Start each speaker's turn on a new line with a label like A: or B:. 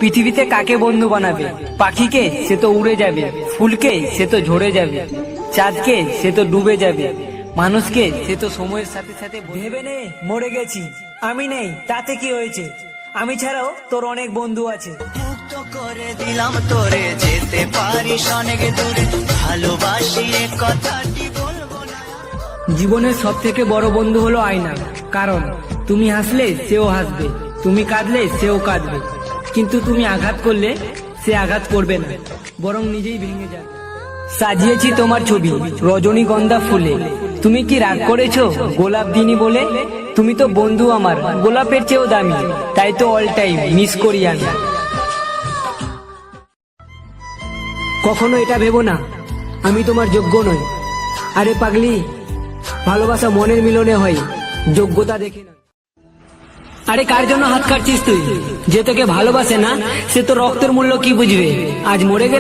A: পৃথিবীতে কাকে বন্ধু বানাবে? পাখিকে? সে তো উড়ে যাবে। ফুলকে? সে তো ঝরে যাবে। চাঁদকে? সে তো ডুবে যাবে। মানুষকে? সে তো সময়ের সাথে সাথে ভেবে নে মরে গেছি। আমি নেই তাতে কি হয়েছে? আমি ছাড়াও তোর অনেক বন্ধু আছে।
B: মুক্ত করে দিলাম তোরে, যেতে পারিস অনেক দূরে, ভালোবাসি এ কথাটি বলবো না।
A: জীবনের সব থেকে বড় বন্ধু হলো আয়না। কারণ তুমি হাসলে সেও হাসবে, তুমি কাঁদলে সেও কাঁদবে, কিন্তু তুমি আঘাত করলে সে আঘাত করবে না, বরং নিজেই ভেঙে যাবে। সাজিয়েছি তোমার ছবি রজনীগন্ধা ফুলে, তুমি কি রাগ করেছো গোলাপ দিনি বলে? তুমি তো বন্ধু আমার গোলাপের চেয়েও দামি, তাই তো অল টাইম মিস করি আমি। কখনো এটা ভেবো না আমি তোমার যোগ্য নই। আরে পাগলি, ভালোবাসা মনের মিলনে হয়, যোগ্যতা দেখে না। আরে কার জন্য হাত কাটছিস তুই? যে তোকে ভালোবাসে না সে তো রক্তের মূল্য কি বুঝবে? আজ মরে গেলে